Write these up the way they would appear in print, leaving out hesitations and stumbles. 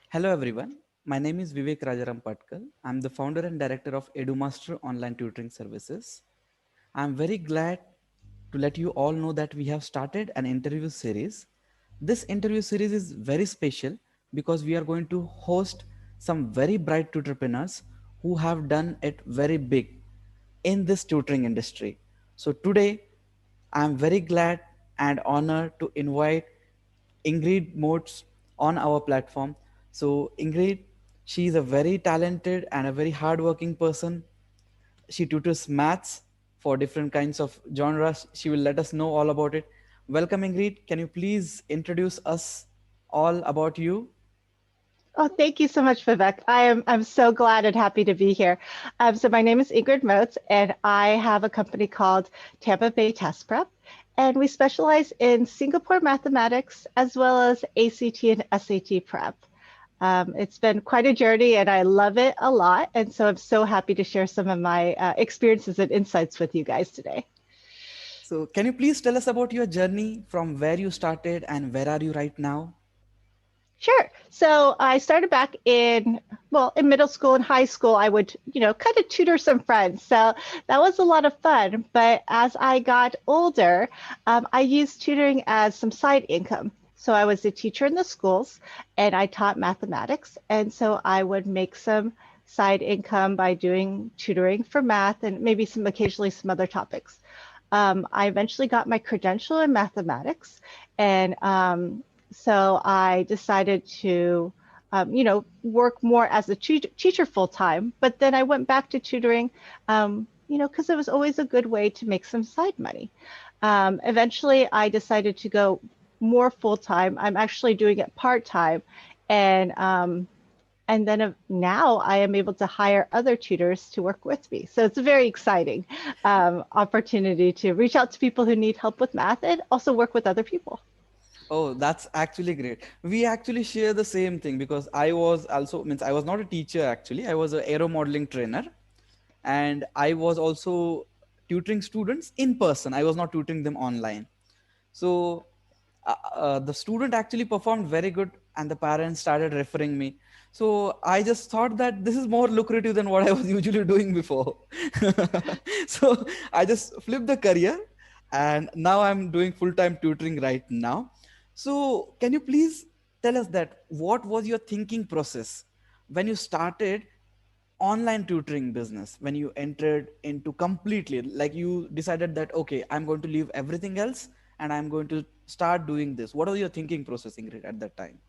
Hello everyone. My name is Vivek Rajaram Patkal. I'm the founder and director of EduMaster Online Tutoring Services. I'm very glad to let you all know that we have started an interview series. This interview series is very special because we are going to host some very bright tutorpreneurs who have done it very big in this tutoring industry. So today I'm very glad and honored to invite Ingrid Moats on our platform. So Ingrid, she is a very talented and a very hardworking person. She tutors maths for different kinds of genres. She will let us know all about it. Welcome, Ingrid. Can you please introduce us all about you? Oh, thank you so much, Vivek. I'm so glad and happy to be here. So my name is Ingrid Moats, and I have a company called Tampa Bay Test Prep, and we specialize in Singapore mathematics as well as ACT and SAT prep. It's been quite a journey, and I love it a lot. And so I'm so happy to share some of my experiences and insights with you guys today. So, can you please tell us about your journey from where you started and where are you right now? Sure. So I started back in middle school and high school. I would, kind of tutor some friends. So that was a lot of fun. But as I got older, I used tutoring as some side income. So I was a teacher in the schools and I taught mathematics. And so I would make some side income by doing tutoring for math and maybe occasionally some other topics. I eventually got my credential in mathematics, and so I decided to, work more as a teacher full time. But then I went back to tutoring, because it was always a good way to make some side money. Eventually, I decided to go more full time. I'm actually doing it part time, and then now I am able to hire other tutors to work with me. So it's a very exciting opportunity to reach out to people who need help with math and also work with other people. Oh, that's actually great. We actually share the same thing because I was also means I was not a teacher actually. I was an aero modeling trainer and I was also tutoring students in person. I was not tutoring them online. So the student actually performed very good and the parents started referring me. So I just thought that this is more lucrative than what I was usually doing before. So I just flipped the career and now I'm doing full-time tutoring right now. So can you please tell us that what was your thinking process when you started online tutoring business, when you entered into completely like you decided that okay, I'm going to leave everything else and I'm going to start doing this? What was your thinking process, Ingrid, at that time?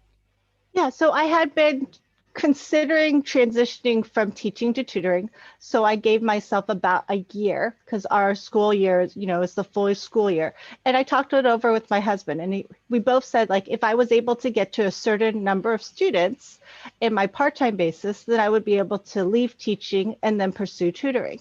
Yeah, so I had been considering transitioning from teaching to tutoring. So I gave myself about a year because our school year, is the full school year. And I talked it over with my husband, and we both said, like, if I was able to get to a certain number of students in my part-time basis, then I would be able to leave teaching and then pursue tutoring.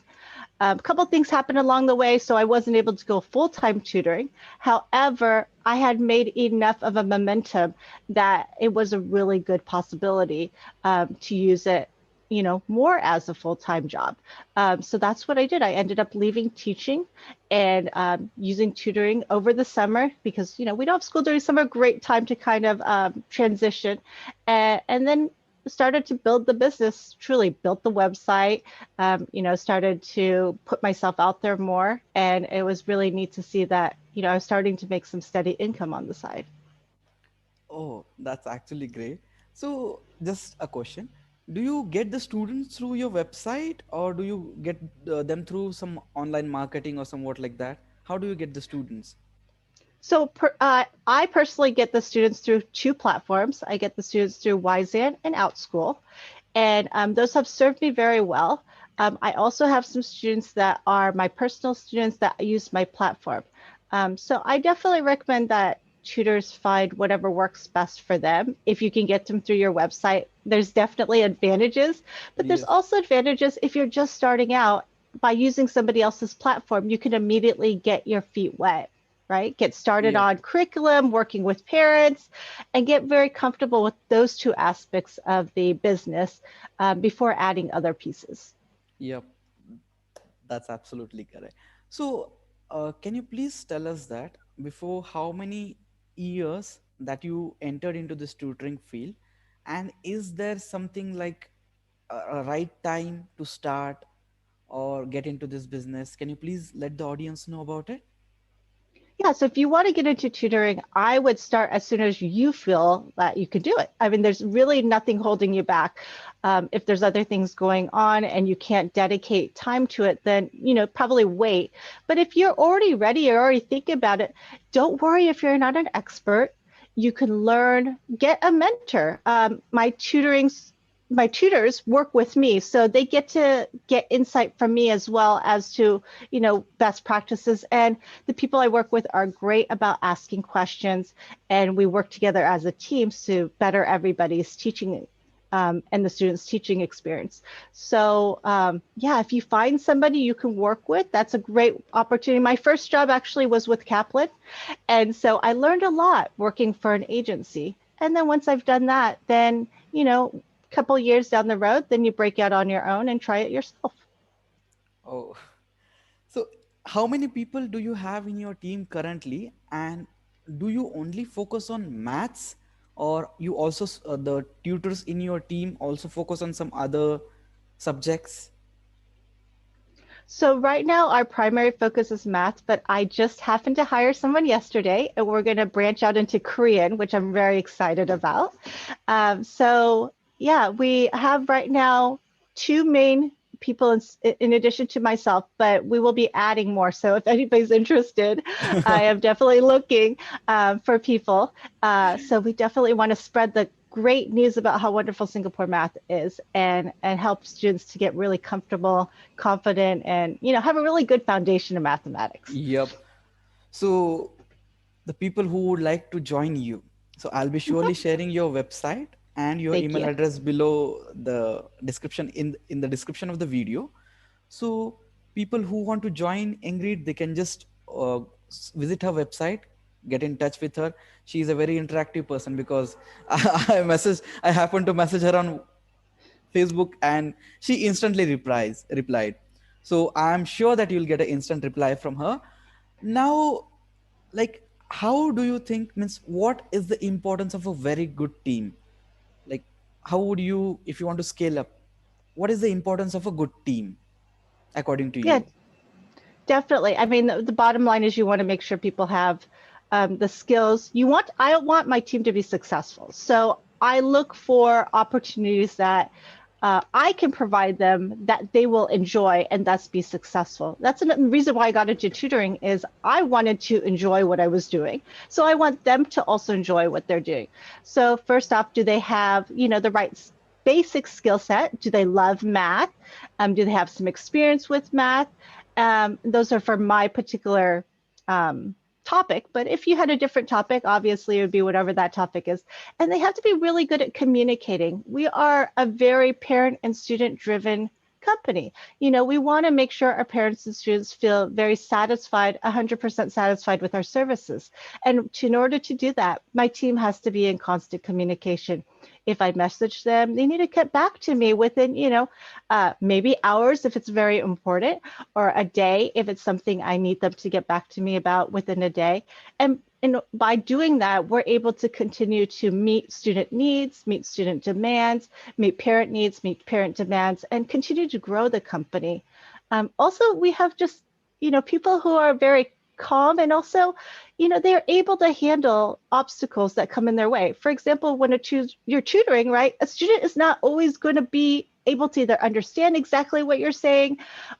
A couple things happened along the way, so I wasn't able to go full-time tutoring. However, I had made enough of a momentum that it was a really good possibility to use it, more as a full-time job. So that's what I did. I ended up leaving teaching and using tutoring over the summer because, we don't have school during summer. Great time to kind of transition, and then started to build the business, truly built the website, started to put myself out there more. And it was really neat to see that, I was starting to make some steady income on the side. Oh, that's actually great. So just a question, do you get the students through your website or do you get them through some online marketing or somewhat like that? How do you get the students? So I personally get the students through two platforms. I get the students through Wyzan and OutSchool, and those have served me very well. I also have some students that are my personal students that use my platform. So I definitely recommend that tutors find whatever works best for them. If you can get them through your website, there's definitely advantages, but there's Yes. also advantages if you're just starting out. By using somebody else's platform, you can immediately get your feet wet, right? Get started Yep. on curriculum, working with parents, and get very comfortable with those two aspects of the business before adding other pieces. Yep. That's absolutely correct. So, can you please tell us that before how many years that you entered into this tutoring field, And is there something like a right time to start or get into this business? Can you please let the audience know about it? Yeah, so if you want to get into tutoring, I would start as soon as you feel that you can do it. I mean, there's really nothing holding you back. If there's other things going on and you can't dedicate time to it, then, probably wait. But if you're already ready, you're already thinking about it, don't worry if you're not an expert. You can learn, get a mentor. My tutors work with me, so they get to get insight from me as well as to, best practices. And the people I work with are great about asking questions, and we work together as a team to better everybody's teaching and the students' teaching experience. So, yeah, if you find somebody you can work with, that's a great opportunity. My first job actually was with Kaplan, and so I learned a lot working for an agency. And then once I've done that, then, a couple years down the road, then you break out on your own and try it yourself. Oh, so how many people do you have in your team currently? And do you only focus on maths, or you also, the tutors in your team also focus on some other subjects? So right now our primary focus is math, but I just happened to hire someone yesterday, and we're going to branch out into Korean, which I'm very excited about. So yeah, we have right now two main people in addition to myself, but we will be adding more. So if anybody's interested, I am definitely looking for people. So we definitely want to spread the great news about how wonderful Singapore math is, and help students to get really comfortable, confident, and have a really good foundation in mathematics. Yep. So the people who would like to join you, so I'll be surely sharing your website and your Thank email you. address below the description, in the description of the video. So people who want to join Ingrid, they can just visit her website, get in touch with her. She is a very interactive person, because I happened to message her on Facebook, and she instantly replied. So I'm sure that you'll get an instant reply from her. Now, like, how do you think, means what is the importance of a very good team? Like, how would you, if you want to scale up, what is the importance of a good team according to Yeah, you? definitely. I mean, the bottom line is you want to make sure people have the skills you want. I want my team to be successful. So I look for opportunities that I can provide them that they will enjoy and thus be successful. That's the reason why I got into tutoring is I wanted to enjoy what I was doing. So I want them to also enjoy what they're doing. So first off, do they have, the right basic skill set? Do they love math? Do they have some experience with math? Those are for my particular topic. But if you had a different topic, obviously it would be whatever that topic is. And they have to be really good at communicating. We are a very parent and student driven company. We want to make sure our parents and students feel very satisfied, 100% satisfied with our services. And in order to do that, my team has to be in constant communication. If I message them, they need to get back to me within, maybe hours if it's very important, or a day if it's something I need them to get back to me about within a day. And by doing that, we're able to continue to meet student needs, meet student demands, meet parent needs, meet parent demands, and continue to grow the company. Also, we have just, people who are very calm, and also, they're able to handle obstacles that come in their way. For example, when you're tutoring, right, a student is not always going to be able to either understand exactly what you're saying,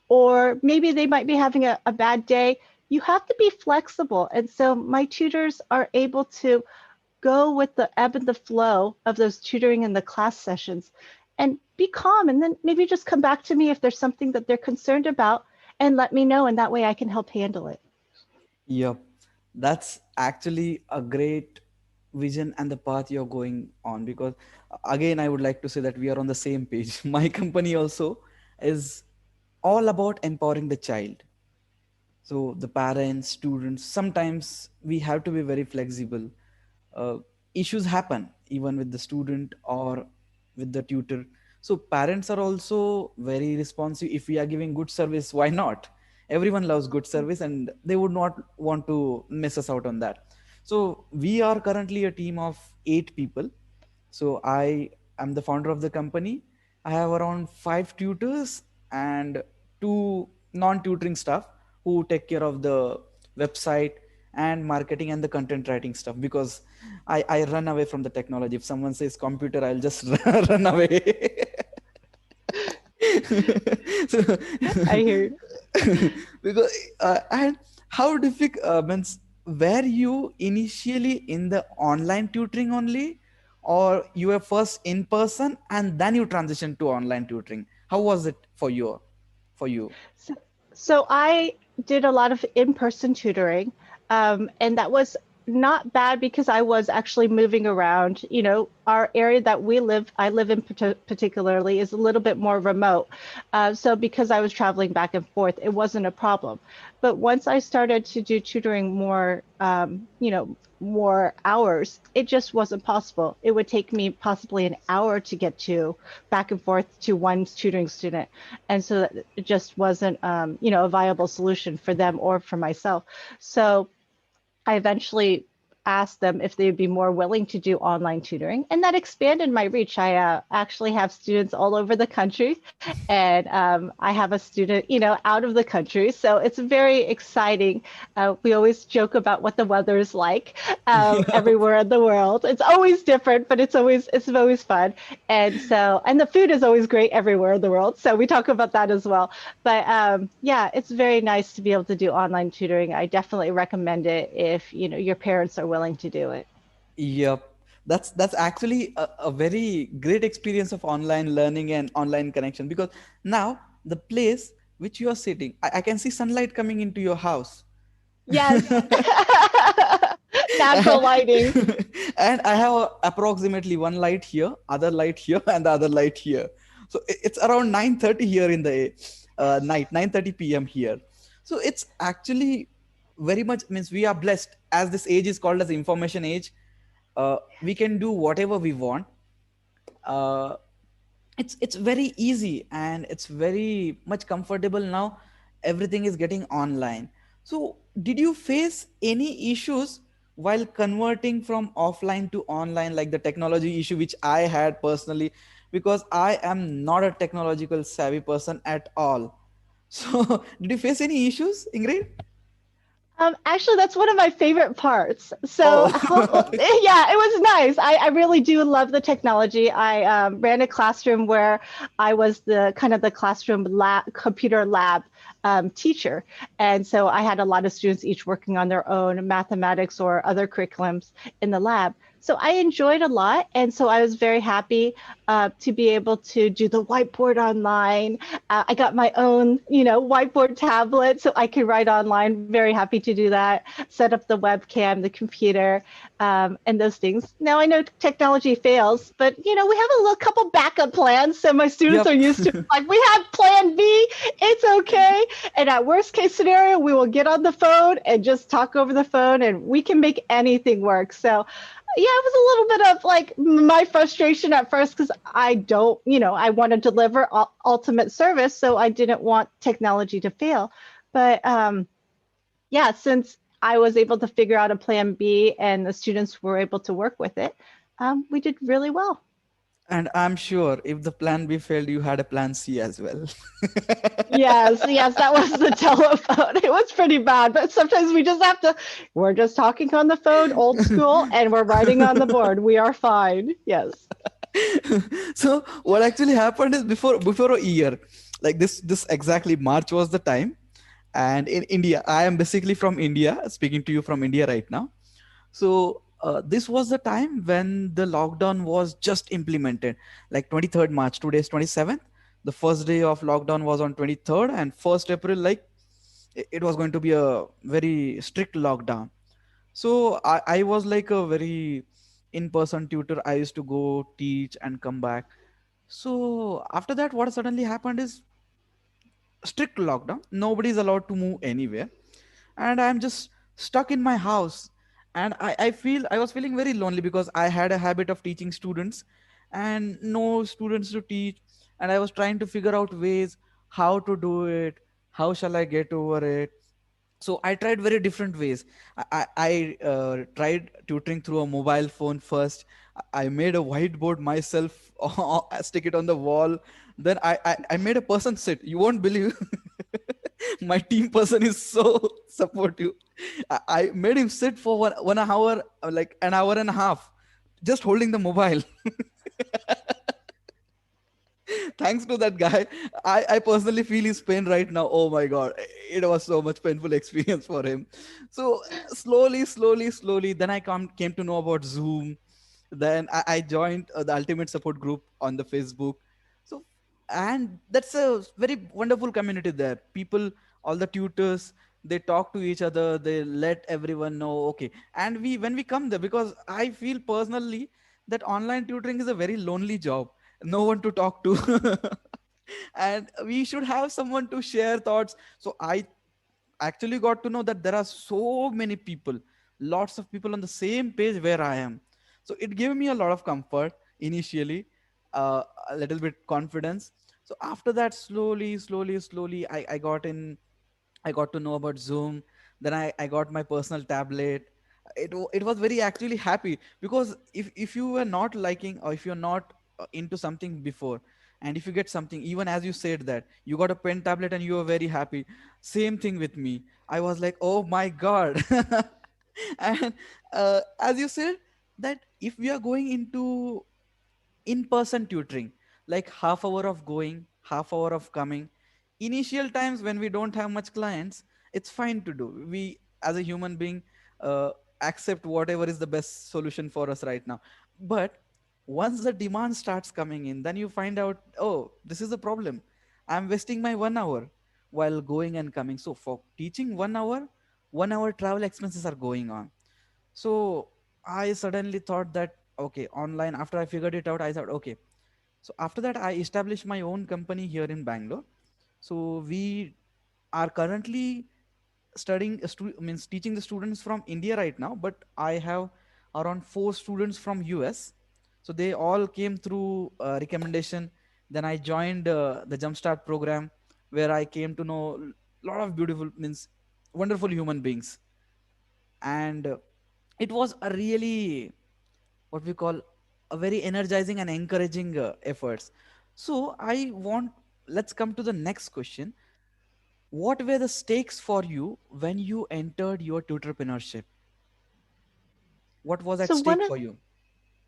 or maybe they might be having a bad day. You have to be flexible. And so my tutors are able to go with the ebb and the flow of those tutoring and the class sessions and be calm. And then maybe just come back to me if there's something that they're concerned about and let me know. And that way I can help handle it. Yep, that's actually a great vision and the path you're going on, because again, I would like to say that we are on the same page. My company also is all about empowering the child. So the parents, students, sometimes we have to be very flexible. uh, Issues happen even with the student or with the tutor. So parents are also very responsive. If we are giving good service, why not? Everyone loves good service, and they would not want to miss us out on that. So we are currently a team of 8 people, So I am the founder of the company. I have around 5 tutors and 2 non-tutoring staff who take care of the website and marketing and the content writing stuff, because I run away from the technology. If someone says computer, I'll just run away. So, I hear. because and how difficult means, were you initially in the online tutoring only, or you were first in person and then you transitioned to online tutoring? How was it for you? So, so I did a lot of in-person tutoring, and that was not bad because I was actually moving around. You know, our area that I live in particularly, is a little bit more remote. So because I was traveling back and forth, it wasn't a problem. But once I started to do tutoring more, more hours, it just wasn't possible. It would take me possibly an hour to get to back and forth to one tutoring student. And so it just wasn't, a viable solution for them or for myself. So I eventually asked them if they'd be more willing to do online tutoring, and that expanded my reach. I actually have students all over the country, and I have a student, out of the country. So it's very exciting. We always joke about what the weather is like everywhere in the world. It's always different, but it's always fun. And the food is always great everywhere in the world. So we talk about that as well. But yeah, it's very nice to be able to do online tutoring. I definitely recommend it if your parents are willing to do it. Yep. That's actually a very great experience of online learning and online connection, because now the place which you are sitting, I can see sunlight coming into your house. Yes. Natural lighting. And I have approximately one light here, other light here, and the other light here. So it's around 9:30 here in the night, 9:30 p.m. here. So it's actually very much means we are blessed, as this age is called as information age. We can do whatever we want. Uh, it's very easy and it's very much comfortable now. Everything is getting online. So did you face any issues while converting from offline to online, like the technology issue which I had personally, because I am not a technological savvy person at all? So did you face any issues, Ingrid? Actually, that's one of my favorite parts. So, Oh. yeah, it was nice. I really do love the technology. I ran a classroom where I was the kind of the classroom computer lab teacher. And so I had a lot of students each working on their own mathematics or other curriculums in the lab. So I enjoyed a lot. And so I was very happy to be able to do the whiteboard online. I got my own, whiteboard tablet so I could write online. Very happy to do that. Set up the webcam, the computer, and those things. Now I know technology fails, but we have a little couple backup plans. So my students are Yep. used to like we have Plan B. It's okay. And at worst case scenario, we will get on the phone and just talk over the phone, and we can make anything work. So yeah, it was a little bit of like my frustration at first because I don't, I want to deliver ultimate service, so I didn't want technology to fail. But yeah, since I was able to figure out a plan B and the students were able to work with it, we did really well. And I'm sure if the plan B failed, you had a plan C as well. Yes, yes, that was the telephone. It was pretty bad, but sometimes we're just talking on the phone, old school, and we're writing on the board. We are fine. Yes. So what actually happened is, before a year, like this exactly March was the time. And in India, I am basically from India, speaking to you from India right now. So this was the time when the lockdown was just implemented, like 23rd March. Today's 27th. The first day of lockdown was on 23rd, and 1st April, like it was going to be a very strict lockdown. So I was like a very in-person tutor. I used to go teach and come back. So after that, what suddenly happened is strict lockdown. Nobody is allowed to move anywhere, and I'm just stuck in my house. And I was feeling very lonely, because I had a habit of teaching students and no students to teach. And I was trying to figure out ways how to do it, how shall I get over it. So I tried very different ways. I tried tutoring through a mobile phone first. I made a whiteboard myself, stick it on the wall. Then I made a person sit. You won't believe. My team person is so supportive. I made him sit for 1 hour, like an hour and a half, just holding the mobile. Thanks to that guy, I personally feel his pain right now. Oh my god, it was so much painful experience for him. So slowly, then came to know about Zoom. Then I joined the ultimate support group on the Facebook. So, and that's a very wonderful community there. People, all the tutors, they talk to each other, they let everyone know, okay. And we when we come there, because I feel personally that online tutoring is a very lonely job, no one to talk to. And we should have someone to share thoughts. So I actually got to know that there are so many people, lots of people on the same page where I am. So it gave me a lot of comfort initially, a little bit confidence. So after that, slowly, I got to know about Zoom. Then I got my personal tablet. It was very actually happy, because if you were not liking, or if you're not into something before, and if you get something, even as you said that you got a pen tablet and you were very happy, same thing with me. I was like, oh my god. And as you said, that if we are going into in-person tutoring, like half hour of going, half hour of coming, initial times when we don't have much clients, it's fine to do. We as a human being, uh, accept whatever is the best solution for us right now. But once the demand starts coming in, then you find out, oh, this is a problem. I'm wasting my 1 hour while going and coming. So for teaching 1 hour, 1 hour travel expenses are going on. So I suddenly thought that, okay, online, after I figured it out, I thought, okay. So after that, I established my own company here in Bangalore. So we are currently means teaching the students from India right now, but I have around 4 students from US. So they all came through recommendation. Then I joined the Jumpstart program, where I came to know a lot of beautiful, means wonderful human beings. And it was a really, what we call, a very energizing and encouraging efforts. So I want, let's come to the next question. What were the stakes for you when you entered your tutorpreneurship? What was at So stake for you?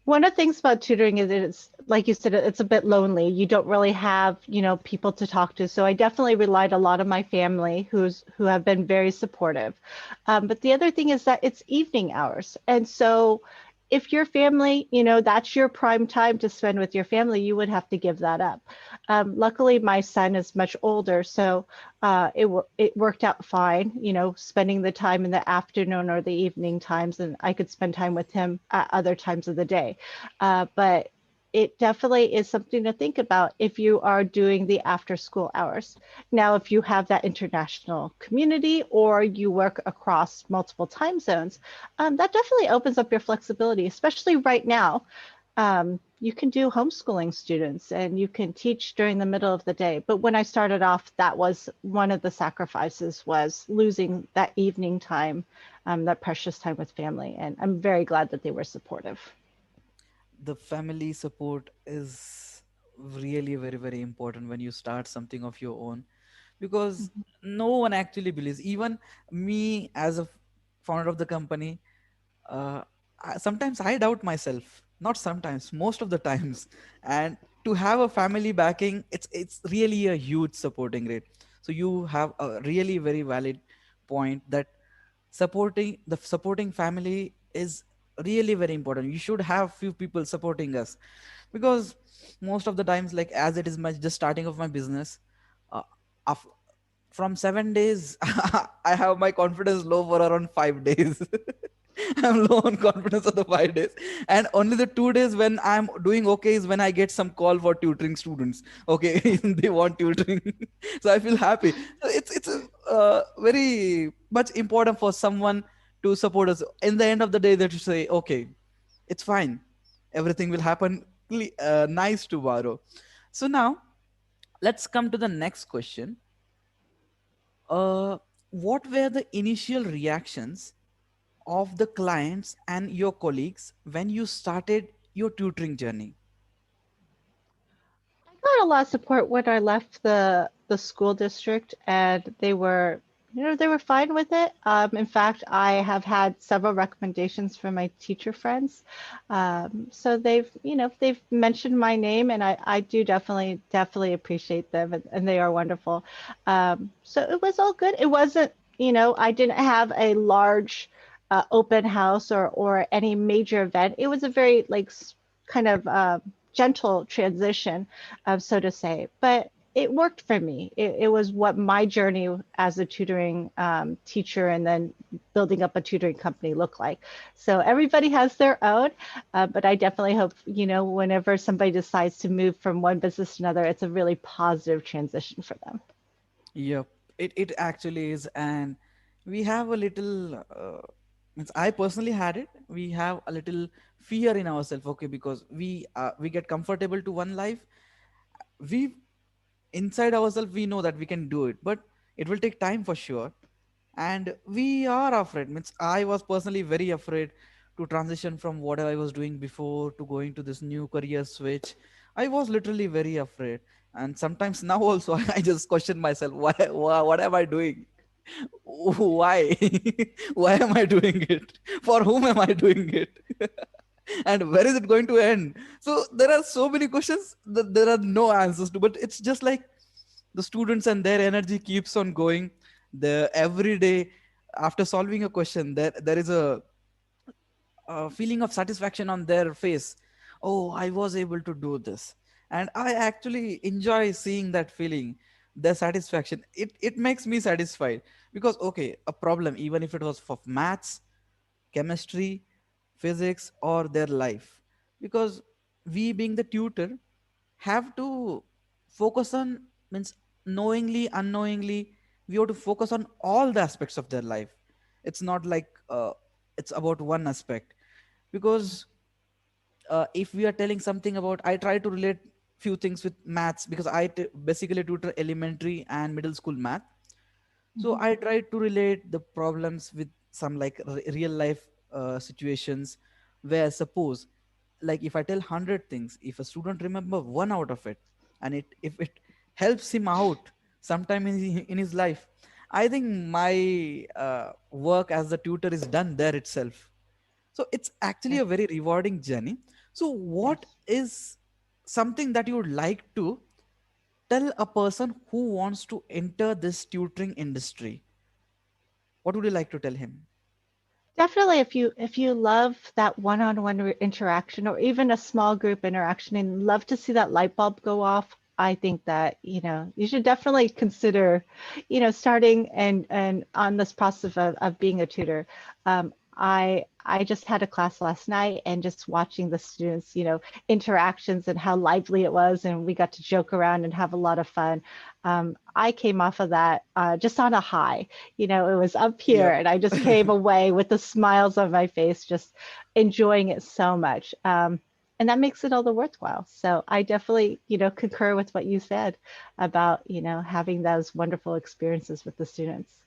one of the things about tutoring is it's like you said, it's a bit lonely. You don't really have, people to talk to. So I definitely relied a lot on my family who have been very supportive. But the other thing is that it's evening hours. And so if your family, that's your prime time to spend with your family, you would have to give that up. Luckily, my son is much older, so it worked out fine. Spending the time in the afternoon or the evening times, and I could spend time with him at other times of the day. But it definitely is something to think about if you are doing the after school hours. Now, if you have that international community or you work across multiple time zones, that definitely opens up your flexibility, especially right now. You can do homeschooling students and you can teach during the middle of the day. But when I started off, that was one of the sacrifices, was losing that evening time, that precious time with family. And I'm very glad that they were supportive. The family support is really very important when you start something of your own, because no one actually believes, even me as a founder of the company. uh, Sometimes I doubt myself, not sometimes, most of the times. And to have a family backing, it's really a huge supporting rate. So you have a really very valid point, that supporting family is really very important. You should have few people supporting us, because most of the times, like as it is my just starting of my business, uh, af- from 7 days, I have my confidence low for around 5 days. I'm low on confidence of the 5 days, and only the 2 days when I'm doing okay is when I get some call for tutoring students. Okay, they want tutoring, so I feel happy. So it's very much important for someone to support us. In the end of the day, that you say, okay, it's fine, everything will happen nice tomorrow. So now let's come to the next question. what were the initial reactions of the clients and your colleagues when you started your tutoring journey? I got a lot of support when I left the school district, and they were, they were fine with it. In fact, I have had several recommendations from my teacher friends. So they've mentioned my name, and I do definitely appreciate them, and they are wonderful. So it was all good. It wasn't, I didn't have a large open house or any major event. It was a very like kind of gentle transition, so to say. But it worked for me. It was what my journey as a tutoring teacher and then building up a tutoring company looked like. So everybody has their own, but I definitely hope, whenever somebody decides to move from one business to another, it's a really positive transition for them. Yep, it actually is, and we have a little. Means I personally had it. We have a little fear in ourselves, okay, because we get comfortable to one life. We inside ourselves we know that we can do it, but it will take time for sure, and we are afraid. Means I was personally very afraid to transition from what I was doing before to going to this new career switch. I was literally very afraid, and sometimes now also I just question myself, why what am I doing? Why? Why am I doing it? For whom am I doing it? And where is it going to end? So there are so many questions that there are no answers to, but it's just like the students and their energy keeps on going. The every day after solving a question, there is a feeling of satisfaction on their face. Oh, I was able to do this, and I actually enjoy seeing that feeling, the satisfaction. It makes me satisfied, because okay, a problem, even if it was for maths, chemistry, physics, or their life, because we being the tutor have to focus on, means knowingly unknowingly, we have to focus on all the aspects of their life. It's not like it's about one aspect, because if we are telling something about, I try to relate few things with maths, because basically tutor elementary and middle school math. So Mhm. I try to relate the problems with some like real life situations, where suppose, like if I tell 100 things, if a student remember one out of it, and it if it helps him out sometime in his life, I think my work as the tutor is done there itself. So it's actually Yes. a very rewarding journey. So what Yes. is something that you would like to tell a person who wants to enter this tutoring industry? What would you like to tell him? Definitely, if you love that one-on-one interaction or even a small group interaction and love to see that light bulb go off, I think that, you should definitely consider, starting and on this process of being a tutor. I just had a class last night and just watching the students, interactions and how lively it was, and we got to joke around and have a lot of fun. I came off of that just on a high. It was up here, Yep. and I just came away with the smiles on my face, just enjoying it so much. And that makes it all the worthwhile. So I definitely, concur with what you said about, having those wonderful experiences with the students.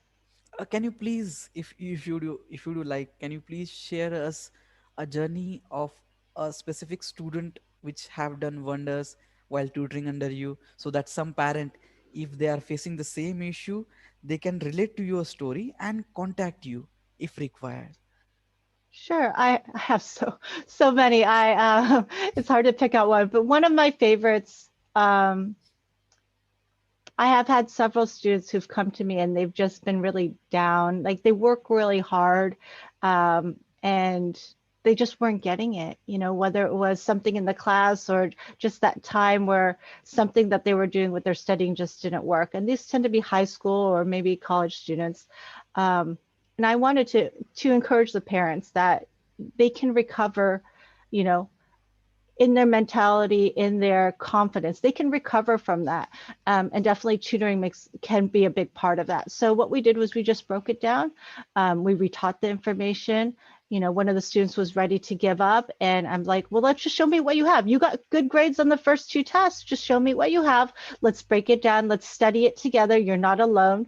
Can you please, if you do like, can you please share us a journey of a specific student which have done wonders while tutoring under you, so that some parent, if they are facing the same issue, they can relate to your story and contact you if required. Sure, I have so many. It's hard to pick out one, but one of my favorites. I have had several students who've come to me and they've just been really down. Like they work really hard, and they just weren't getting it, whether it was something in the class or just that time where something that they were doing with their studying just didn't work. And these tend to be high school or maybe college students. And I wanted to encourage the parents that they can recover, you know, in their mentality, in their confidence. They can recover from that. And definitely tutoring can be a big part of that. So what we did was we just broke it down. We retaught the information. one of the students was ready to give up, and I'm like, well, let's just show me what you have. You got good grades on the first two tests. Just show me what you have. Let's break it down. Let's study it together. You're not alone.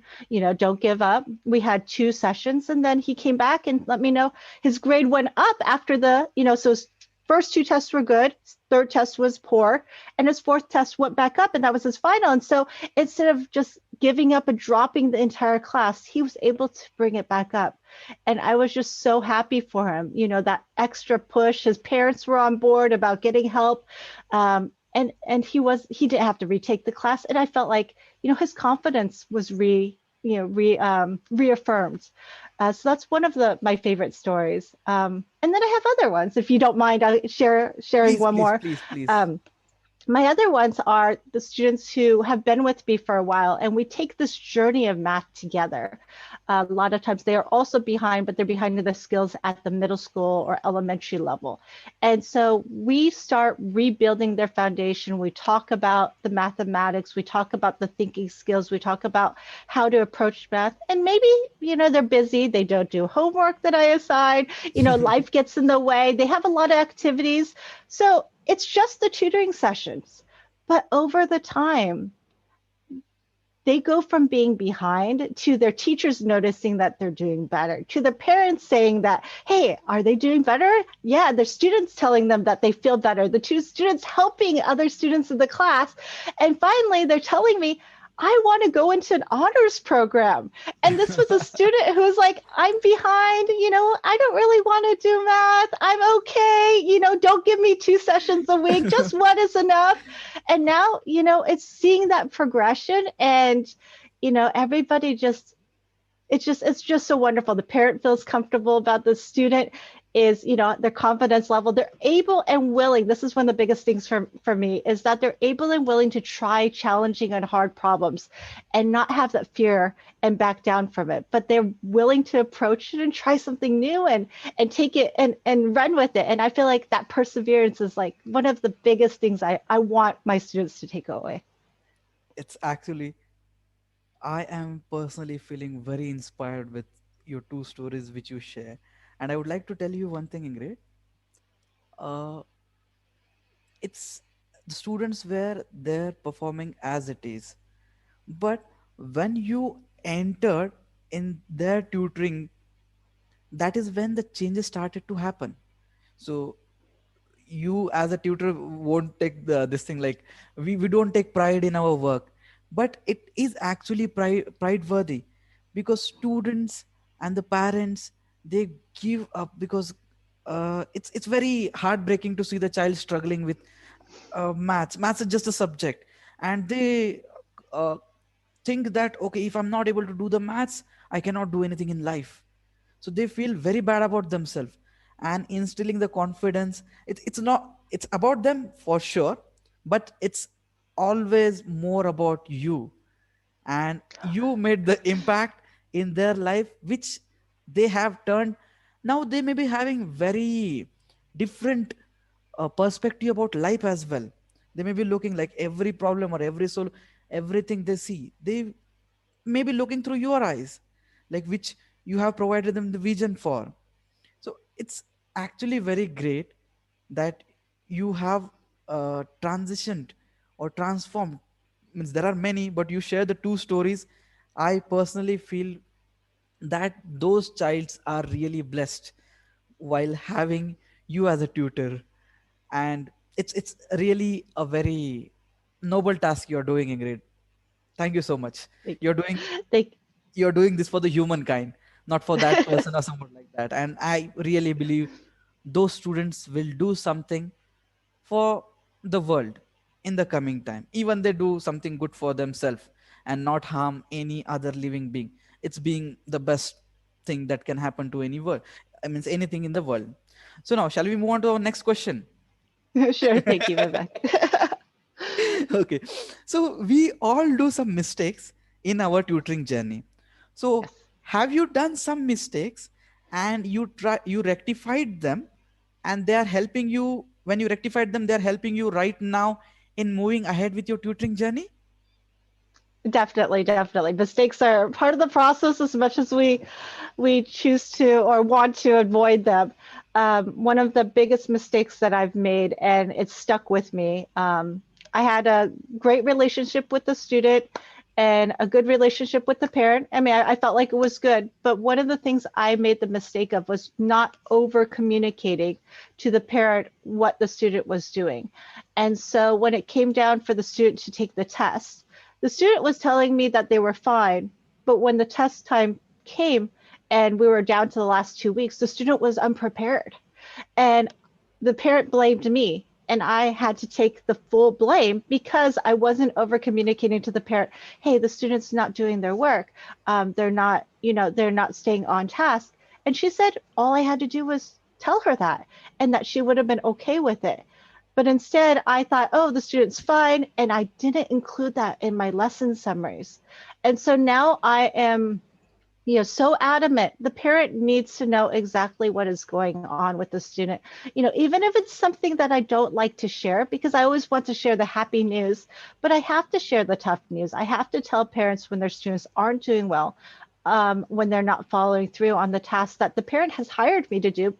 Don't give up. We had two sessions, and then he came back and let me know his grade went up after so his first two tests were good. Third test was poor, and his fourth test went back up, and that was his final. And so instead of just giving up and dropping the entire class, he was able to bring it back up. And I was just so happy for him, that extra push. His parents were on board about getting help. And he didn't have to retake the class. And I felt like, his confidence was reaffirmed. So that's one of my favorite stories. And then I have other ones. If you don't mind, I'll sharing one more. Please. My other ones are the students who have been with me for a while, and we take this journey of math together. A lot of times they are also behind, but they're behind in the skills at the middle school or elementary level. And so we start rebuilding their foundation. We talk about the mathematics. We talk about the thinking skills. We talk about how to approach math. And maybe, they're busy. They don't do homework that I assign. Life gets in the way. They have a lot of activities. So it's just the tutoring sessions, but over the time, they go from being behind to their teachers noticing that they're doing better, to their parents saying that, hey, are they doing better? Yeah, their students telling them that they feel better, the two students helping other students in the class. And finally, they're telling me, I want to go into an honors program. And this was a student who was like, I'm behind, I don't really want to do math. I'm okay. Don't give me 2 sessions a week. Just one is enough. And now, it's seeing that progression, and, everybody it's just so wonderful. The parent feels comfortable about the student, is, their confidence level. They're able and willing. This is one of the biggest things for me, is that they're able and willing to try challenging and hard problems and not have that fear and back down from it. But they're willing to approach it and try something new and take it and run with it. And I feel like that perseverance is like one of the biggest things I want my students to take away. It's actually, I am personally feeling very inspired with your 2 stories which you share. And I would like to tell you one thing, Ingrid. Uh, it's the students were there performing as it is. But when you entered in their tutoring, that is when the changes started to happen. So you as a tutor won't take this thing like, we don't take pride in our work, but it is actually pride worthy, because students and the parents, they give up, because it's very heartbreaking to see the child struggling with maths is just a subject, and they uh, think that, okay, if I'm not able to do the maths, I cannot do anything in life. So they feel very bad about themselves. And instilling the confidence, it's not, it's about them for sure, but it's always more about you. And you made the impact in their life, which they have turned. Now they may be having very different perspective about life as well. They may be looking like every problem or everything they see, they may be looking through your eyes, like which you have provided them the vision for. So it's actually very great that you have transitioned or transformed. Means there are many, but you share the 2 stories. I personally feel that those childs are really blessed while having you as a tutor. And it's really a very noble task you're doing, Ingrid. Thank you so much. Like, You're doing they, you're doing this for the humankind, not for that person or someone like that. And I really believe those students will do something for the world in the coming time. Even they do something good for themselves and not harm any other living being. It's being the best thing that can happen to any world. I mean, anything in the world. So now, shall we move on to our next question? sure. Thank you, Vivek. Okay. So we all do some mistakes in our tutoring journey. So Yes. have you done some mistakes and you rectified them, and they are helping you when you rectified them, they are helping you right now in moving ahead with your tutoring journey? Definitely, definitely. Mistakes are part of the process as much as we choose to or want to avoid them. One of the biggest mistakes that I've made, and it's stuck with me. I had a great relationship with the student and a good relationship with the parent. I mean, I felt like it was good, but one of the things I made the mistake of was not over communicating to the parent what the student was doing. And so when it came down for the student to take the test, the student was telling me that they were fine, but when the test time came and we were down to the last 2 weeks, the student was unprepared. And the parent blamed me. And I had to take the full blame because I wasn't over communicating to the parent, hey, the student's not doing their work. They're not, they're not staying on task. And she said all I had to do was tell her that and that she would have been okay with it. But instead, I thought, oh, the student's fine. And I didn't include that in my lesson summaries. And so now I am so adamant. The parent needs to know exactly what is going on with the student. Even if it's something that I don't like to share, because I always want to share the happy news, but I have to share the tough news. I have to tell parents when their students aren't doing well, when they're not following through on the tasks that the parent has hired me to do.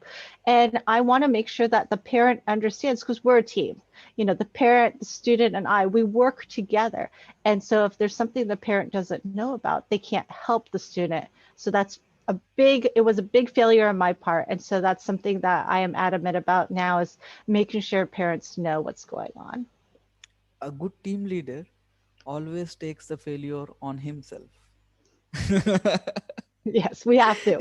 And I want to make sure that the parent understands because we're a team. The parent, the student, and I, we work together. And so if there's something the parent doesn't know about, they can't help the student. So it was a big failure on my part. And so that's something that I am adamant about now is making sure parents know what's going on. A good team leader always takes the failure on himself. Yes, we have to.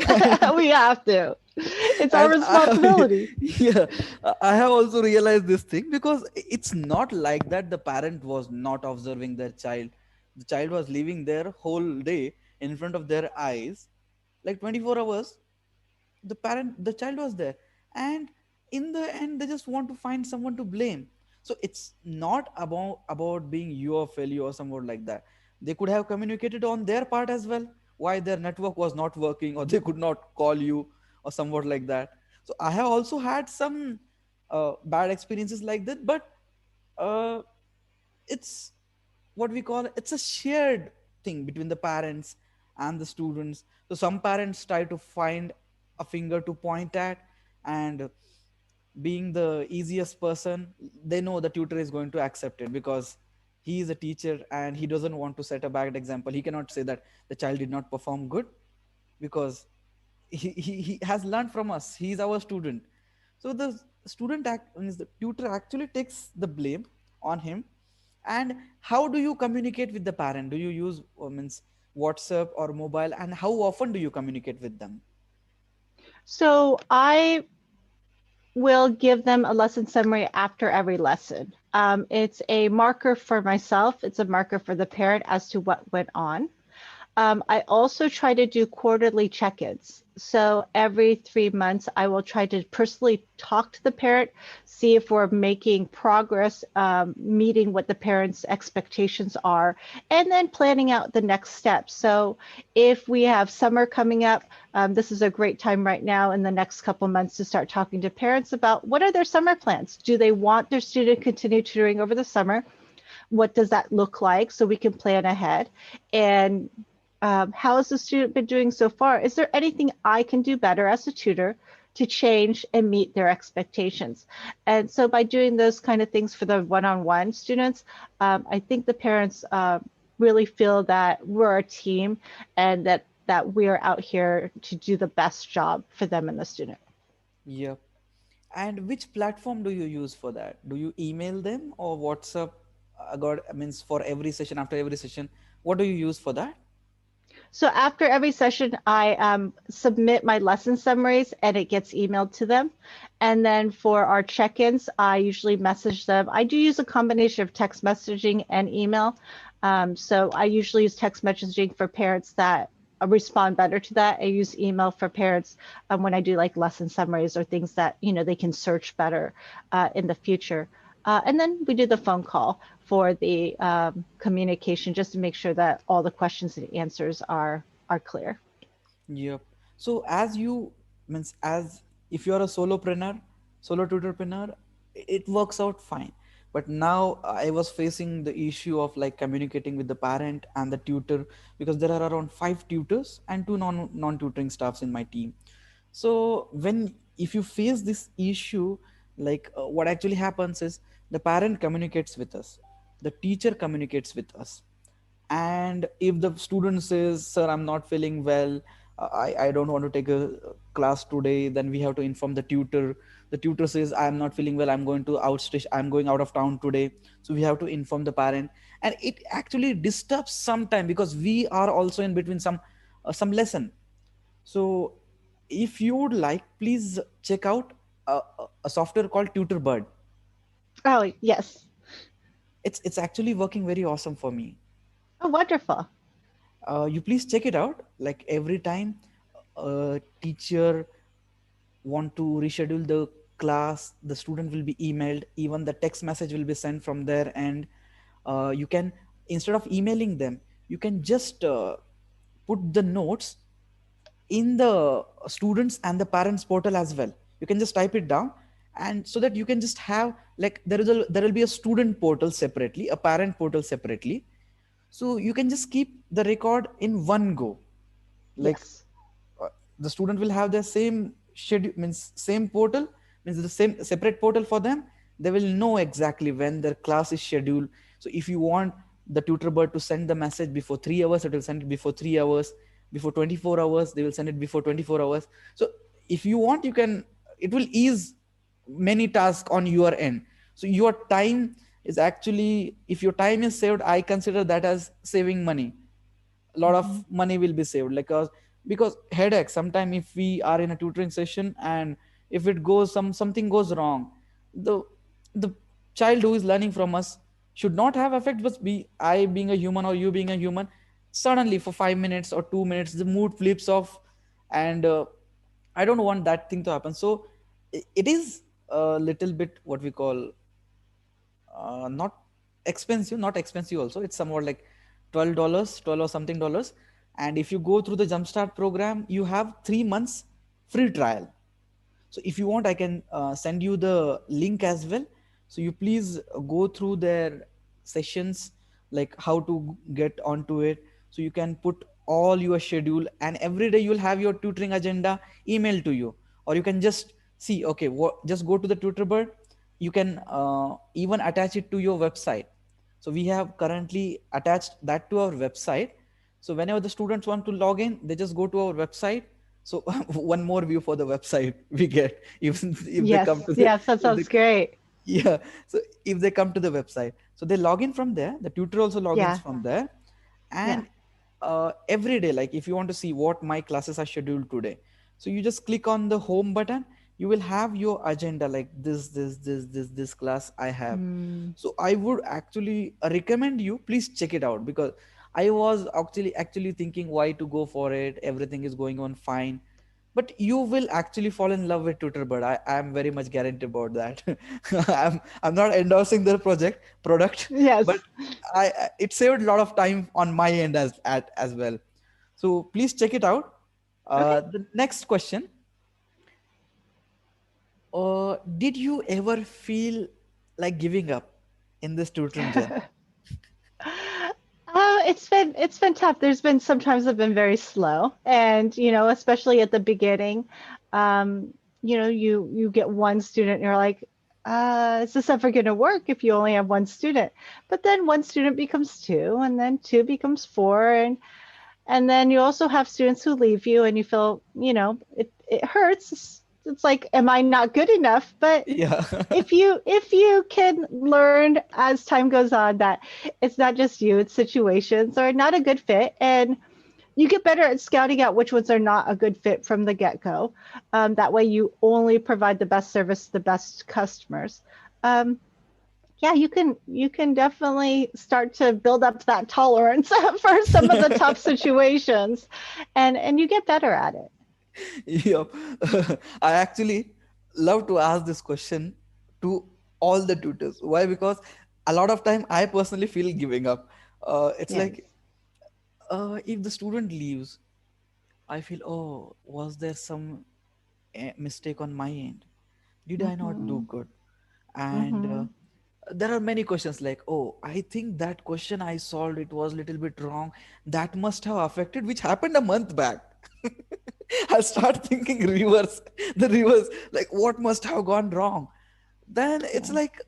We have to. It's our And I have, responsibility. yeah, I have also realized this thing because it's not like that the parent was not observing their child. The child was living their whole day in front of their eyes, like 24 hours. The child was there, and in the end, they just want to find someone to blame. So it's not about being your failure or somewhat like that. They could have communicated on their part as well, why their network was not working, or they could not call you, or somewhat like that. So I have also had some bad experiences like that, but uh, it's what we call, it's a shared thing between the parents and the students. So some parents try to find a finger to point at, and being the easiest person, they know the tutor is going to accept it because he is a teacher and he doesn't want to set a bad example. He cannot say that the child did not perform good because he has learned from us, he is our student. So the means the tutor actually takes the blame on him. And how do you communicate with the parent? Do you use means WhatsApp or mobile, and how often do you communicate with them? So I will give them a lesson summary after every lesson. It's a marker for myself. It's a marker for the parent as to what went on. I also try to do quarterly check-ins. So every 3 months, I will try to personally talk to the parent, see if we're making progress, meeting what the parents' expectations are, and then planning out the next steps. So if we have summer coming up, this is a great time right now in the next couple months to start talking to parents about what are their summer plans. Do they want their student to continue tutoring over the summer? What does that look like so we can plan ahead? And how has the student been doing so far? Is there anything I can do better as a tutor to change and meet their expectations? And so by doing those kind of things for the one-on-one students, I think the parents really feel that we're a team and that we're out here to do the best job for them and the student. Yep. And which platform do you use for that? Do you email them or WhatsApp? God means for every session, after every session, what do you use for that? So after every session, I submit my lesson summaries and it gets emailed to them. And then for our check-ins, I usually message them. I do use a combination of text messaging and email. So I usually use text messaging for parents that respond better to that. I use email for parents when I do like lesson summaries or things that they can search better in the future. And then we do the phone call for the communication just to make sure that all the questions and answers are clear. Yep. So as you means as if you're a solopreneur, solo tutorpreneur, it works out fine. But now I was facing the issue of like communicating with the parent and the tutor, because there are around 5 tutors and 2 non tutoring staffs in my team. So when, if you face this issue, like what actually happens is the parent communicates with us, the teacher communicates with us, and if the student says, sir, I'm not feeling well, I don't want to take a class today, then we have to inform the tutor. The tutor says, I'm not feeling well, I'm going out of town today, so we have to inform the parent. And it actually disturbs some time, because we are also in between some lesson. So if you would like, please check out a software called Tutorbird. Oh, yes. It's actually working very awesome for me. Oh, wonderful. You please check it out. Like every time a teacher want to reschedule the class, the student will be emailed, even the text message will be sent from there. And you can, instead of emailing them, you can just put the notes in the students and the parents portal as well. You can just type it down, and so that you can just have, like, there will be a student portal separately, a parent portal separately, so you can just keep the record in one go. Like Yes. uh, the student will have the same schedule, means same portal, means the same separate portal for them. They will know exactly when their class is scheduled. So if you want the tutor bird to send the message before 3 hours, it will send it before 3 hours. Before 24 hours, they will send it before 24 hours. So if you want, you can, it will ease many tasks on your end. So your time is actually, if your time is saved, I consider that as saving money. A lot of Hmm. money will be saved, like because headache sometime, if we are in a tutoring session and if it goes, something goes wrong, the the child who is learning from us should not have effect, but be I being a human or you being a human, suddenly for 5 minutes or 2 minutes the mood flips off. And I don't want that thing to happen. So it is a little bit what we call not not expensive also. It's somewhat like $12, 12 or something dollars. And if you go through the Jumpstart program, you have 3 months free trial. So if you want, I can send you the link as well. So you please go through their sessions, like how to get onto it. So you can put all your schedule, and every day you'll have your tutoring agenda emailed to you. Or you can just see, okay, just go to the tutorbird. You can even attach it to your website. So we have currently attached that to our website. So whenever the students want to log in, they just go to our website. So one more view for the website we get, even if they come Yes. to the, Yes. That if they, sounds great. yeah. So if they come to the website, so they log in from there, the tutor also logins Yeah. from there. Yeah. And every day, like if you want to see what my classes are scheduled today, so you just click on the home button. You will have your agenda, like this class I have. Mm. So I would actually recommend you, please check it out, because I was actually thinking why to go for it, everything is going on fine. But you will actually fall in love with Tutorbird. I am very much guaranteed about that. I'm not endorsing their product, but Yes. it saved a lot of time on my end as well. So please check it out. Okay. The next question: did you ever feel like giving up in this tutoring journey? It's been tough. There's been sometimes I've been very slow, and especially at the beginning, um, you get one student, and you're like, is this ever going to work if you only have one student? But then one student becomes two, and then two becomes four, and then you also have students who leave you, and you feel, it hurts. It's like, am I not good enough? But Yeah. if you can learn as time goes on that it's not just you, it's situations are not a good fit, and you get better at scouting out which ones are not a good fit from the get-go. That way you only provide the best service to the best customers. um, yeah, you can definitely start to build up that tolerance for some of the tough situations, and you get better at it. Yep. I actually love to ask this question to all the tutors. Why? Because a lot of time I personally feel giving up. It's Yes. like if the student leaves, I feel, oh, was there some mistake on my end? Did I not Mm-hmm. do good? And Mm-hmm. there are many questions like, oh, I think that question I solved, it was a little bit wrong. That must have affected, which happened a month back. I'll start thinking reverse, the reverse, like what must have gone wrong. Then it's Yeah. like,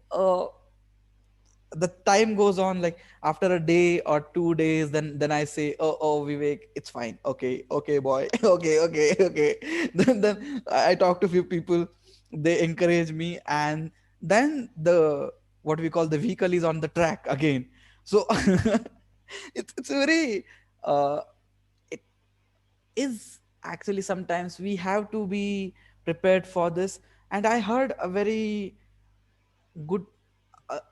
the time goes on, like after a day or 2 days, then I say, oh Vivek, it's fine, okay, okay boy, okay. Then I talk to few people, they encourage me, and then the, what we call, the vehicle is on the track again. So it's very, uh it is actually, sometimes we have to be prepared for this. And I heard a very good,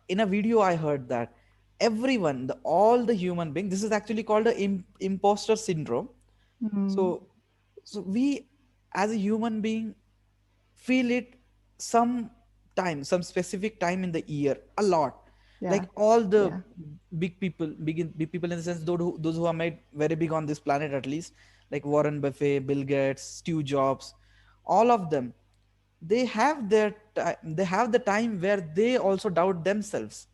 in a video I heard that everyone, all the human being, this is actually called a imposter syndrome. Mm, So we, as a human being, feel it some time, some specific time in the year a lot. yeah. Like all the Yeah. big people, big people in the sense, those who are made very big on this planet, at least, like Warren Buffett, Bill Gates, Steve Jobs, all of them, they have their they have the time where they also doubt themselves.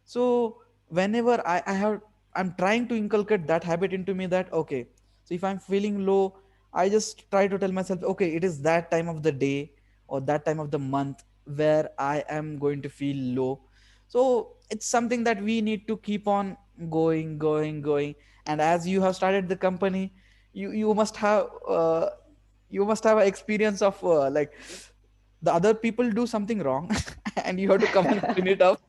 So whenever I'm trying to inculcate that habit into me, that okay, so if I'm feeling low, I just try to tell myself, okay, it is that time of the day or that time of the month where I am going to feel low. So it's something that we need to keep on going. And as you have started the company, you must have, you must have an experience of, like, the other people do something wrong and you have to come and clean it up.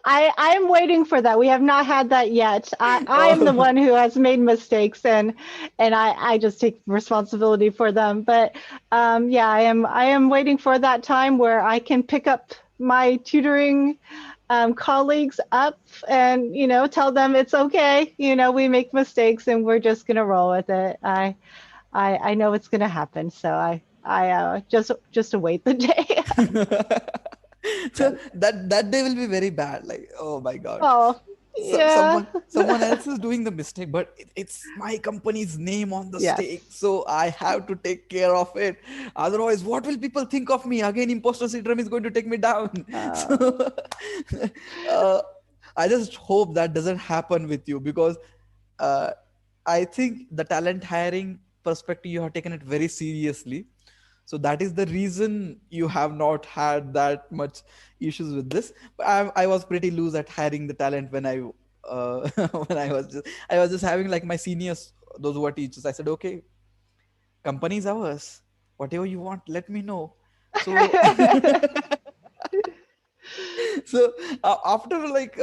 I'm waiting for that. We have not had that yet. I am the Oh. one who has made mistakes, and I just take responsibility for them. But yeah, I am waiting for that time where I can pick up my tutoring colleagues up and tell them it's okay. We make mistakes and we're just gonna roll with it. I know it's gonna happen. So I just await the day. So that day will be very bad, like, oh my god. Oh So yeah. someone else is doing the mistake, but it's my company's name on the Yes. stake, so I have to take care of it. Otherwise, what will people think of me? Again, imposter syndrome is going to take me down. So Uh, uh, I just hope that doesn't happen with you, because uh, I think the talent hiring perspective, you have taken it very seriously. So that is the reason you have not had that much issues with this. But I was pretty loose at hiring the talent when I, when I was just having like my seniors, those who are teachers. I said, okay, company is ours. Whatever you want, let me know. So so after like,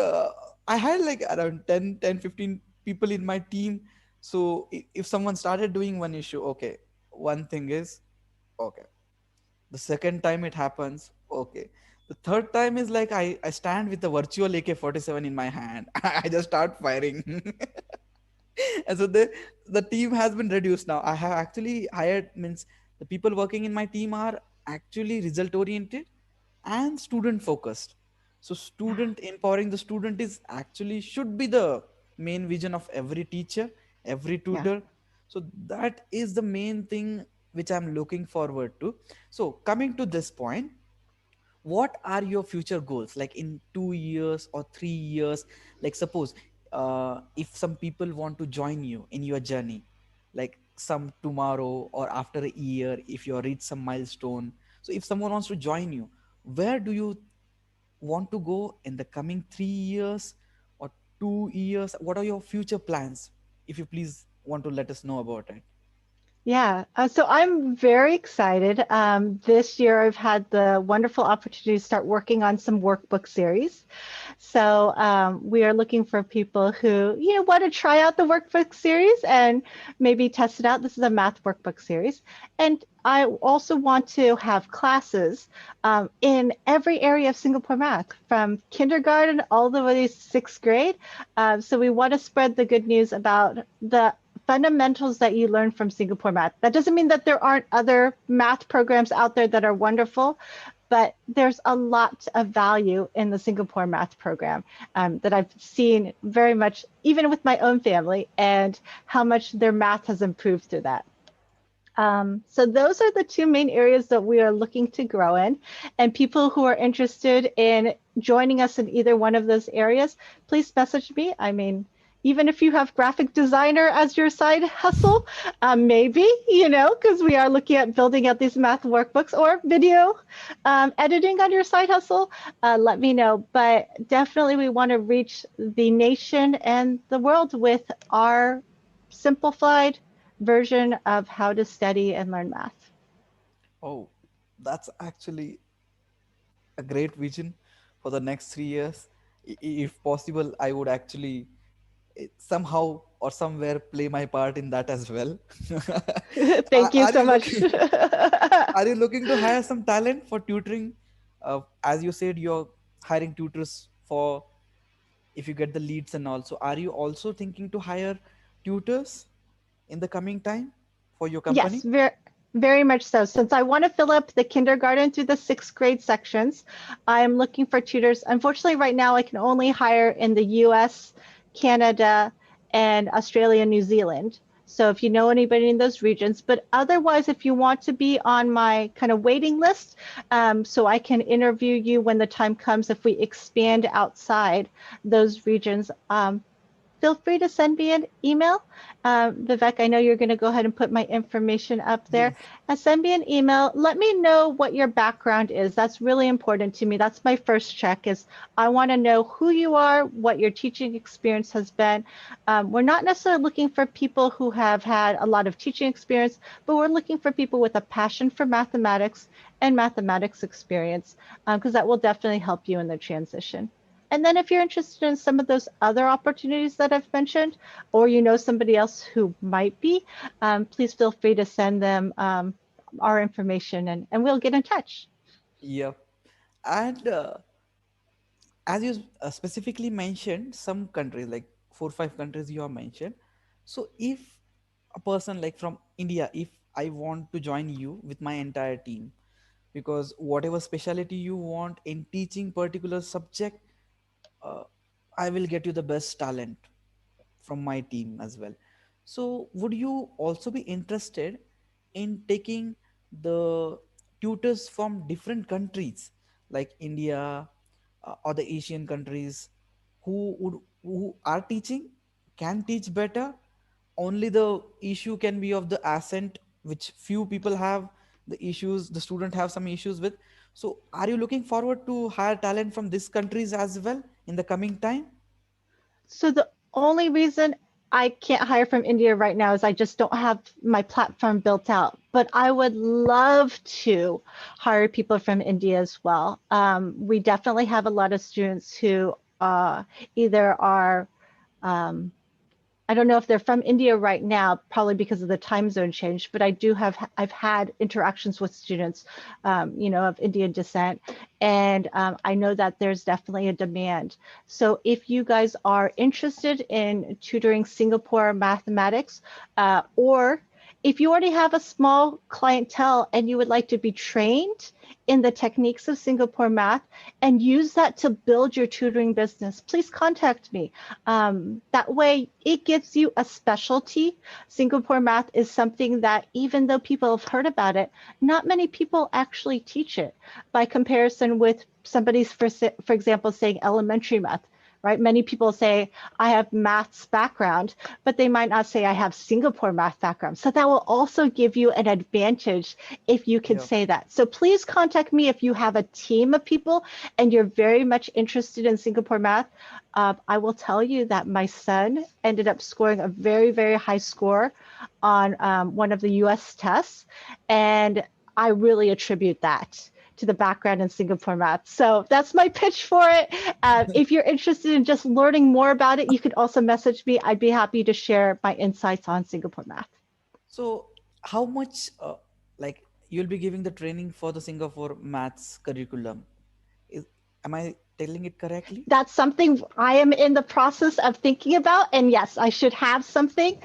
I had like around 10 15 people in my team. So if someone started doing one issue, okay, one thing is, okay, the second time it happens, okay, the third time is like, I stand with the virtual AK-47 in my hand. I just start firing. And so the team has been reduced. Now I have actually hired, means the people working in my team are actually result oriented and student focused. So student, empowering the student is actually should be the main vision of every teacher, every yeah. tutor. So that is the main thing which I'm looking forward to. So coming to this point, what are your future goals, like in 2 years or 3 years? Like suppose, if some people want to join you in your journey, like some tomorrow or after a year, if you reach some milestone, so if someone wants to join you, where do you want to go in the coming 3 years or 2 years? What are your future plans? If you please want to let us know about it. Yeah, so I'm very excited. This year, I've had the wonderful opportunity to start working on some workbook series. So we are looking for people who want to try out the workbook series and maybe test it out. This is a math workbook series, and I also want to have classes in every area of Singapore math, from kindergarten all the way to sixth grade. So we want to spread the good news about the fundamentals that you learn from Singapore math. That doesn't mean that there aren't other math programs out there that are wonderful, but there's a lot of value in the Singapore math program that I've seen very much, even with my own family, and how much their math has improved through that. So those are the two main areas that we are looking to grow in. And people who are interested in joining us in either one of those areas, please message me. I mean, even if you have graphic designer as your side hustle, maybe, because we are looking at building out these math workbooks or video editing on your side hustle, let me know. But definitely we want to reach the nation and the world with our simplified version of how to study and learn math. Oh, that's actually a great vision for the next 3 years. If possible, I would actually somehow or somewhere play my part in that as well. Thank you Are so you much. looking? Are you looking to hire some talent for tutoring? As you said, you're hiring tutors for if you get the leads and also. Are you also thinking to hire tutors in the coming time for your Yes, company? very much so. Since I want to fill up the kindergarten through the sixth grade sections, I'm looking for tutors. Unfortunately, right now I can only hire in the US, Canada, and Australia, New Zealand. So if you know anybody in those regions, but otherwise, if you want to be on my kind of waiting list, so I can interview you when the time comes, if we expand outside those regions, feel free to send me an email. Vivek, I know you're going to go ahead and put my information up there. Yes. And send me an email. Let me know what your background is. That's really important to me. That's my first check is I want to know who you are, what your teaching experience has been. We're not necessarily looking for people who have had a lot of teaching experience, but we're looking for people with a passion for mathematics and mathematics experience, because that will definitely help you in the transition. And then if you're interested in some of those other opportunities that I've mentioned, or you know somebody else who might be, please feel free to send them our information and we'll get in touch. Yep. And as you specifically mentioned, some countries like 4 or 5 countries you have mentioned. So if a person like from India, if I want to join you with my entire team, because whatever specialty you want in teaching particular subject, uh, I will get you the best talent from my team as well. So, would you also be interested in taking the tutors from different countries like India or the Asian countries who are teaching can teach better? Only the issue can be of the accent, which few people have the issues. The student have some issues with. So, are you looking forward to hire talent from these countries as well in the coming time? So the only reason I can't hire from India right now is I just don't have my platform built out. But I would love to hire people from India as well. We definitely have a lot of students who either are um, I don't know if they're from India right now, probably because of the time zone change, but I've had interactions with students, of Indian descent, and I know that there's definitely a demand. So if you guys are interested in tutoring Singapore mathematics, or if you already have a small clientele and you would like to be trained in the techniques of Singapore math and use that to build your tutoring business, please contact me. That way, it gives you a specialty. Singapore math is something that, even though people have heard about it, not many people actually teach it. By comparison with somebody's, for example, saying elementary math, right? Many people say, I have maths background, but they might not say I have Singapore math background. So that will also give you an advantage if you can Yeah. say that. So please contact me if you have a team of people and you're very much interested in Singapore math. I will tell you that my son ended up scoring a very, very high score on one of the US tests. And I really attribute that to the background in Singapore math. So that's my pitch for it. If you're interested in just learning more about it, you could also message me. I'd be happy to share my insights on Singapore math. So, how much like you'll be giving the training for the Singapore maths curriculum? Is, am I telling it correctly? That's something I am in the process of thinking about. And yes, I should have something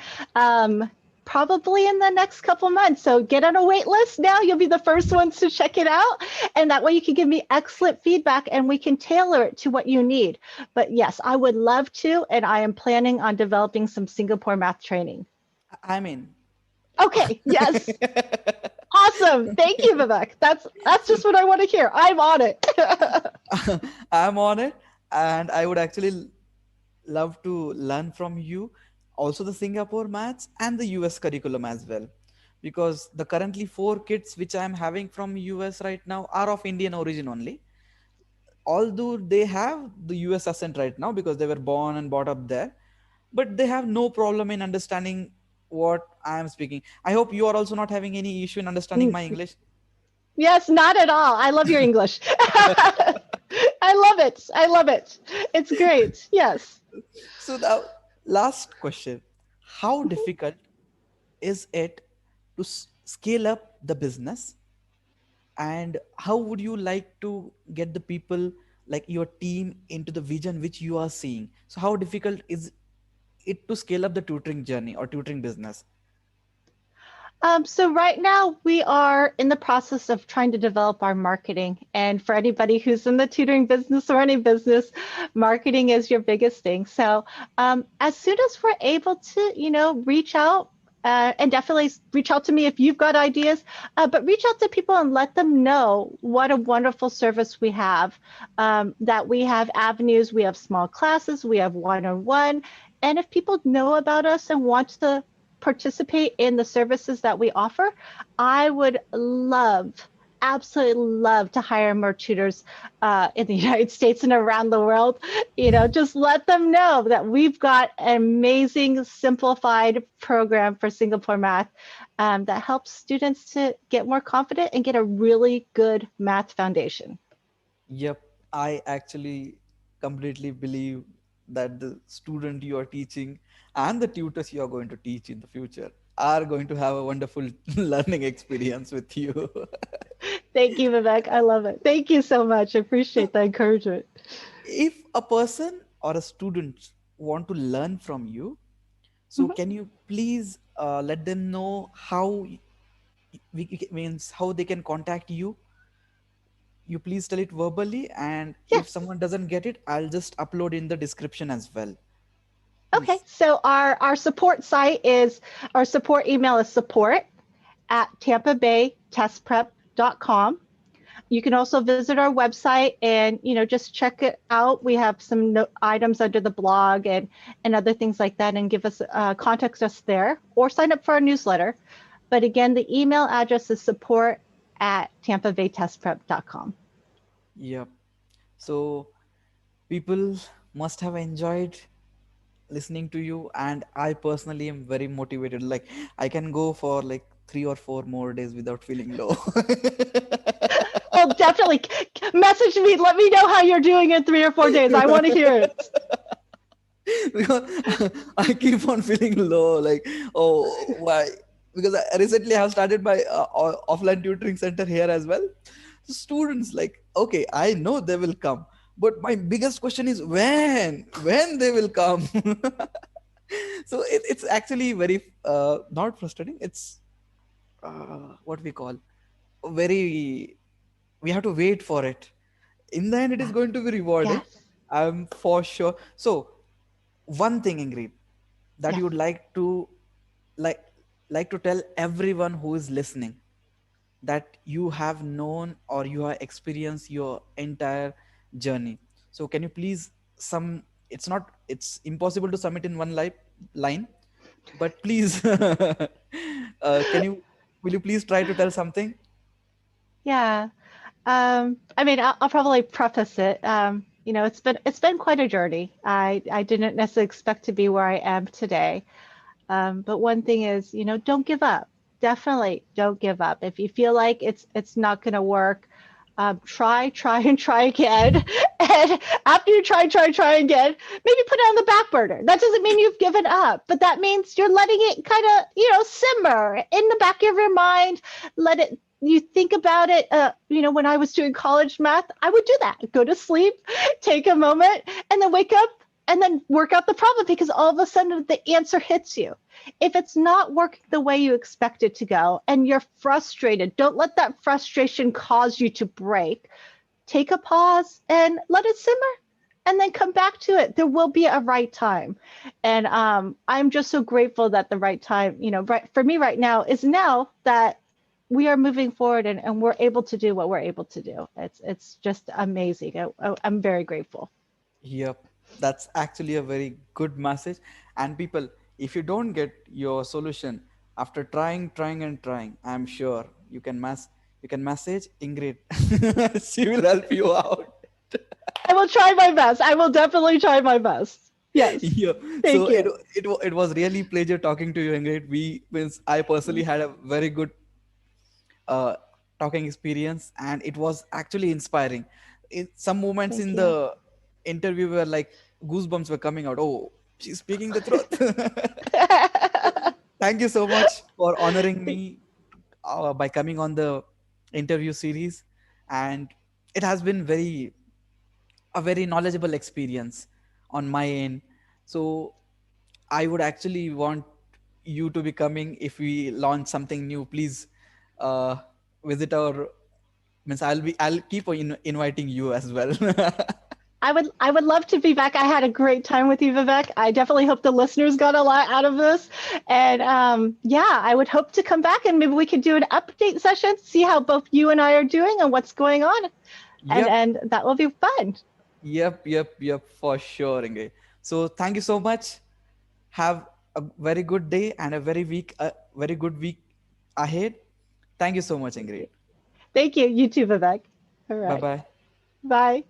probably in the next couple months. So get on a wait list now. You'll be the first ones to check it out. And that way you can give me excellent feedback and we can tailor it to what you need. But yes, I would love to. And I am planning on developing some Singapore math training. I mean, Okay, yes. Awesome. Thank you, Vivek. That's just what I want to hear. I'm on it. I'm on it, and I would actually love to learn from you also the Singapore maths and the US curriculum as well, because the currently four kids which I'm having from US right now are of Indian origin only, although they have the US accent right now because they were born and brought up there, but they have no problem in understanding what I am speaking. I hope you are also not having any issue in understanding my English. Yes, not at all. I love your English. I love it. I love it. It's great. Yes. So the last question: how difficult is it to scale up the business, and how would you like to get the people like your team into the vision which you are seeing? So how difficult is it to scale up the tutoring journey or tutoring business? So right now we are in the process of trying to develop our marketing. And for anybody who's in the tutoring business or any business, marketing is your biggest thing. So as soon as we're able to, reach out, and definitely reach out to me if you've got ideas, but reach out to people and let them know what a wonderful service we have, that we have avenues, we have small classes, we have one-on-one. And if people know about us and want to participate in the services that we offer, I would absolutely love to hire more tutors in the United States and around the world. Just let them know that we've got an amazing simplified program for Singapore math that helps students to get more confident and get a really good math foundation. Yep, I actually completely believe that the student you are teaching and the tutors you are going to teach in the future are going to have a wonderful learning experience with you. Thank you, Vivek. I love it. Thank you so much. I appreciate the encouragement. If a person or a student want to learn from you, so Mhm. can you please let them know how means how they can contact you? You please tell it verbally, and if Yes. someone doesn't get it, I'll just upload in the description as well. Okay, Means so our support site is, our support email is support at tampabaytestprep.com. You can also visit our website and just check it out. We have some items under the blog and other things like that, and give us contact us there or sign up for our newsletter. But again, the email address is support at tampabaytestprep.com. yep. So people must have enjoyed listening to you, and I personally am very motivated. Like I can go for like 3 or 4 more days without feeling low. Well, definitely message me. Let me know how you're doing in 3 or 4 days. I want to hear it. Because I keep on feeling low. Like, oh, why? Because I recently have started my offline tutoring center here as well. Students, like, okay, I know they will come, but my biggest question is when they will come. So it's actually very not frustrating. It's what we call very. We have to wait for it. In the end, it is going to be rewarding. Yes. I'm for sure. So one thing, Ingrid, that Yes. you would like like to tell everyone who is listening, that you have known or you have experienced your entire journey. So can you please some, it's impossible to sum it in one line, but please can you will you please try to tell something? Yeah. I mean, I'll probably preface it. It's been quite a journey. I didn't necessarily expect to be where I am today. But one thing is, don't give up. Definitely don't give up. If you feel like it's not going to work, try, and try again. And after you try again, maybe put it on the back burner. That doesn't mean you've given up, but that means you're letting it kind of, simmer in the back of your mind. Let it, you think about it. When I was doing college math, I would do that. Go to sleep, take a moment, and then wake up and then work out the problem, because all of a sudden the answer hits you. If it's not working the way you expect it to go and you're frustrated, don't let that frustration cause you to break. Take a pause and let it simmer. and then come back to it. There will be a right time. And I'm just so grateful that the right time, right for me right now is now that we are moving forward, and we're able to do what we're able to do. It's just amazing. I'm very grateful. Yep, that's actually a very good message. And people, if you don't get your solution after trying and trying, I'm sure you can message Ingrid. She will help you out. I will try my best. I will definitely try my best. Yes. Yeah. So Thank you. it was really pleasure talking to you, Ingrid. We means I personally had a very good uh, talking experience, and it was actually inspiring. In some moments Thank in you. the interview were like goosebumps were coming out. Oh, she's speaking the truth. Thank you so much for honoring me by coming on the interview series, and it has been a very knowledgeable experience on my end. So I would actually want you to be coming if we launch something new. Please uh, visit our means I'll keep inviting you as well. I would love to be back. I had a great time with you, Vivek. I definitely hope the listeners got a lot out of this. And yeah, I would hope to come back and maybe we could do an update session, see how both you and I are doing and what's going on. And Yep, and that will be fun. yep, for sure, Ingrid. So thank you so much. Have a very good day and a very good week ahead. Thank you so much, Thank Ingrid. you. Thank you. You too, Vivek. All Bye right. bye. Bye.